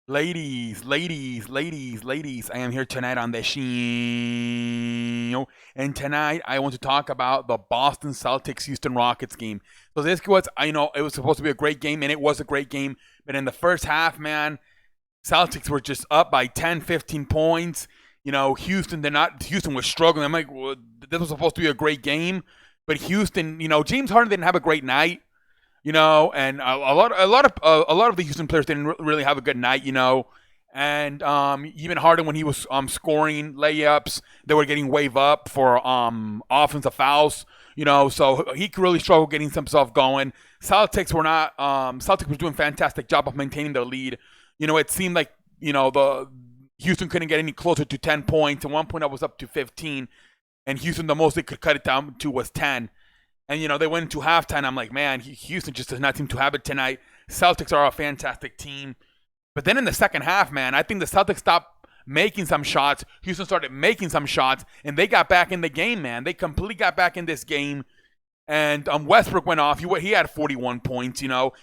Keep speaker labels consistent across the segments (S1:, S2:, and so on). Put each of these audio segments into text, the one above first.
S1: Ladies, I am here tonight on the show. And tonight I want to talk about the Boston Celtics Houston Rockets game. So this was, I know it was supposed to be a great game, and it was a great game. But in the first half, man, Celtics were just up by 10, 15 points. Houston was struggling. I'm like, well, this was supposed to be a great game. But Houston, James Harden didn't have a great night. And a lot of the Houston players didn't really have a good night, and even Harden when he was scoring layups, they were getting wave up for offensive fouls, so he really struggled getting himself going. Celtics was doing a fantastic job of maintaining their lead. It seemed like the Houston couldn't get any closer to 10 points. At one point, I was up to 15, and Houston the most they could cut it down to was 10. And, they went into halftime. I'm like, man, Houston just does not seem to have it tonight. Celtics are a fantastic team. But then in the second half, man, I think the Celtics stopped making some shots. Houston started making some shots, and they got back in the game, man. They completely got back in this game. And Westbrook went off. He had 41 points,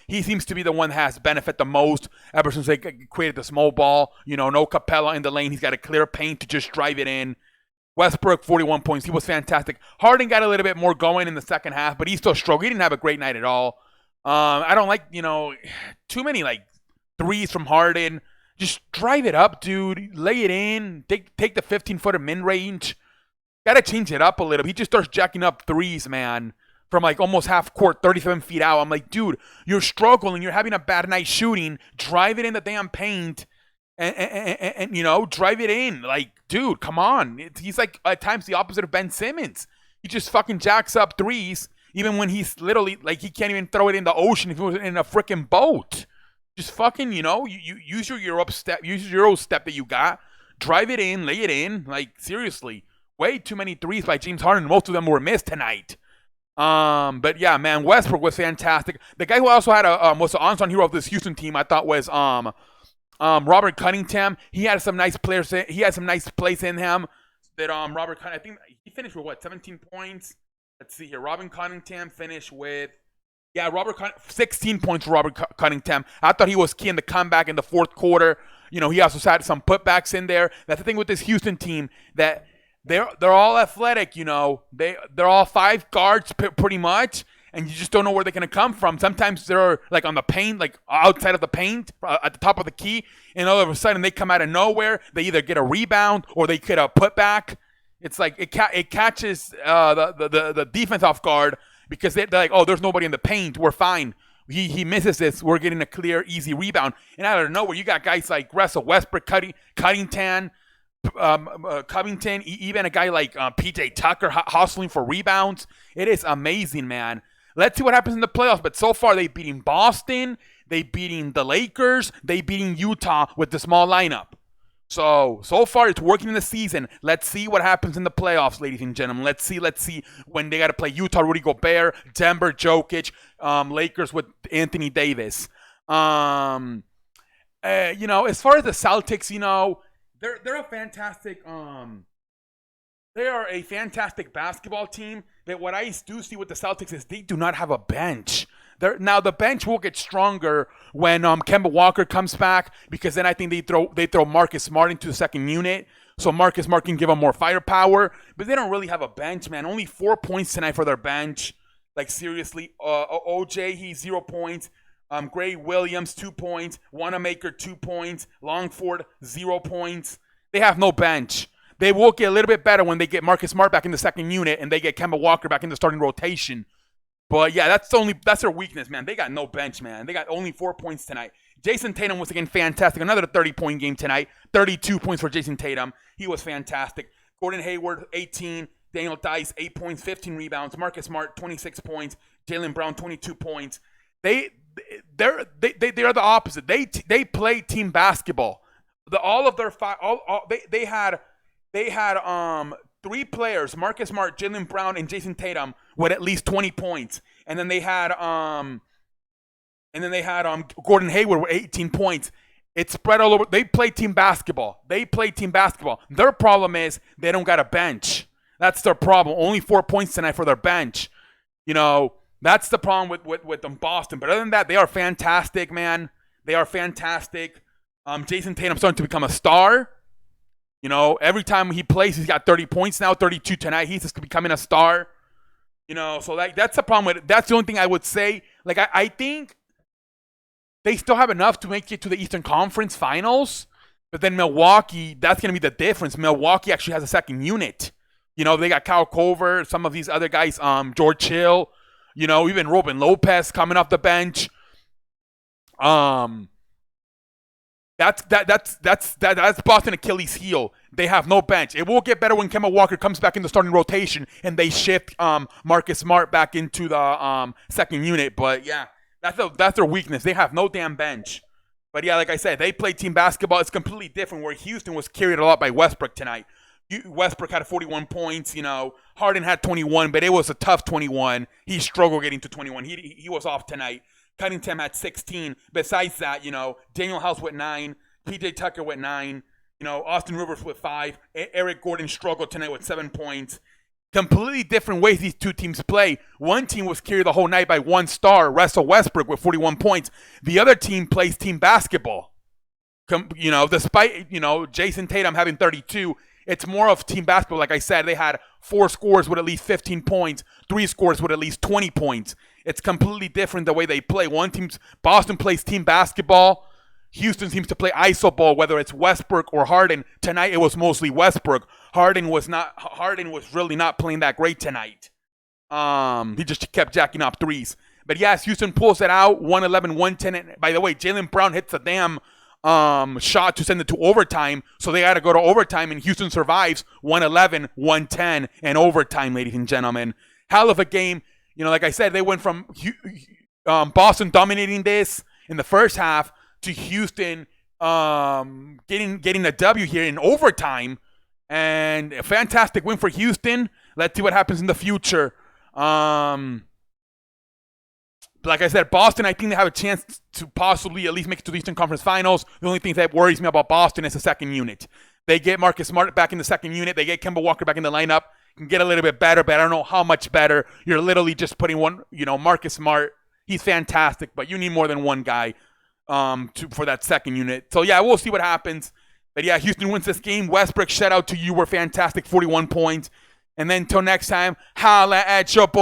S1: He seems to be the one that has benefit the most ever since they created the small ball. No Capella in the lane. He's got a clear paint to just drive it in. Westbrook, 41 points. He was fantastic. Harden got a little bit more going in the second half, but he still struggled. He didn't have a great night at all. I don't like, too many, threes from Harden. Just drive it up, dude. Lay it in. Take the 15-footer mid-range. Got to change it up a little. He just starts jacking up threes, man, from, almost half court, 37 feet out. I'm like, dude, you're struggling. You're having a bad night shooting. Drive it in the damn paint. And drive it in. Dude, come on. He's at times the opposite of Ben Simmons. He just fucking jacks up threes, even when he's literally he can't even throw it in the ocean if he was in a freaking boat. Just fucking, you use your Euro step, that you got, drive it in, lay it in. Seriously, way too many threes by James Harden. Most of them were missed tonight. But yeah, man, Westbrook was fantastic. The guy who also had was the unsung hero of this Houston team, I thought was Robert Cunningham. He had some nice players. He had some nice plays in him. That Robert Cunningham, I think he finished with 17 points. Let's see here. Robert Cunningham finished with 16 points for Robert Cunningham. I thought he was key in the comeback in the fourth quarter. He also had some putbacks in there. That's the thing with this Houston team, that they're all athletic. They're all five guards pretty much, and you just don't know where they're going to come from. Sometimes they're on the paint, outside of the paint, at the top of the key, and all of a sudden they come out of nowhere. They either get a rebound or they get a putback. It's it catches the defense off guard, because they're like, oh, there's nobody in the paint. We're fine. He misses this. We're getting a clear, easy rebound. And out of nowhere, you got guys like Russell Westbrook, Covington, even a guy like PJ Tucker hustling for rebounds. It is amazing, man. Let's see what happens in the playoffs. But so far, they've beaten Boston. They've beaten the Lakers. They've beaten Utah with the small lineup. So far, it's working in the season. Let's see what happens in the playoffs, ladies and gentlemen. Let's see when they got to play Utah, Rudy Gobert, Denver, Jokic, Lakers with Anthony Davis. As far as the Celtics, they're a fantastic they are a fantastic basketball team. But what I do see with the Celtics is they do not have a bench. Now the bench will get stronger when Kemba Walker comes back, because then I think they throw Marcus Smart into the second unit, so Marcus Smart can give them more firepower. But they don't really have a bench, man. Only 4 points tonight for their bench. Seriously, OJ, he's 0 points. Gray Williams, 2 points. Wanamaker, 2 points. Longford, 0 points. They have no bench. They will get a little bit better when they get Marcus Smart back in the second unit and they get Kemba Walker back in the starting rotation. But yeah, that's their weakness, man. They got no bench, man. They got only 4 points tonight. Jason Tatum was again fantastic. Another 30-point game tonight. 32 points for Jason Tatum. He was fantastic. Gordon Hayward, 18. Daniel Dice, 8 points, 15 rebounds. Marcus Smart, 26 points. Jaylen Brown, 22 points. They're the opposite. They play team basketball. They had 3 players, Marcus Smart, Jaylen Brown, and Jason Tatum, with at least 20 points. And then they had Gordon Hayward with 18 points. It's spread all over. They play team basketball. Their problem is they don't got a bench. That's their problem. Only 4 points tonight for their bench. That's the problem with them Boston. But other than that, they are fantastic, man. They are fantastic. Jason Tatum starting to become a star. You know, every time he plays, he's got 30 points now, 32 tonight. He's just becoming a star. You know, so like that's the problem with it. That's the only thing I would say. Like I think they still have enough to make it to the Eastern Conference Finals. But then Milwaukee, that's going to be the difference. Milwaukee actually has a second unit. You know, they got Kyle Korver, some of these other guys, George Hill, you know, even Robin Lopez coming off the bench. That's Boston Achilles heel. They have no bench. It will get better when Kemba Walker comes back in the starting rotation and they shift Marcus Smart back into the second unit. But yeah, that's their weakness. They have no damn bench. But yeah, like I said, they play team basketball. It's completely different. Where Houston was carried a lot by Westbrook tonight. Westbrook had 41 points. You know, Harden had 21, but it was a tough 21. He struggled getting to 21. He was off tonight. Cunningham had 16. Besides that, you know, Daniel House with 9. PJ Tucker with 9. You know, Austin Rivers with 5. Eric Gordon struggled tonight with 7 points. Completely different ways these two teams play. One team was carried the whole night by one star, Russell Westbrook, with 41 points. The other team plays team basketball. You know, despite, you know, Jason Tatum having 32, it's more of team basketball. Like I said, they had 4 scores with at least 15 points, 3 scores with at least 20 points. It's completely different the way they play. Boston plays team basketball. Houston seems to play iso ball, whether it's Westbrook or Harden. Tonight it was mostly Westbrook. Harden was really not playing that great tonight. He just kept jacking up threes. But yes, Houston pulls it out, 111-110. And by the way, Jaylen Brown hits a damn shot to send it to overtime. So they had to go to overtime, and Houston survives 111-110 in overtime, ladies and gentlemen. Hell of a game. You know, like I said, they went from Boston dominating this in the first half to Houston getting a W here in overtime. And a fantastic win for Houston. Let's see what happens in the future. Like I said, Boston, I think they have a chance to possibly at least make it to the Eastern Conference Finals. The only thing that worries me about Boston is the second unit. They get Marcus Smart back in the second unit. They get Kemba Walker back in the lineup. Can get a little bit better, but I don't know how much better. You're literally just putting one, you know, Marcus Smart. He's fantastic, but you need more than one guy for that second unit. So yeah, we'll see what happens. But yeah, Houston wins this game. Westbrook, shout out to you. We're fantastic, 41 points. And then until next time, holla at your boy.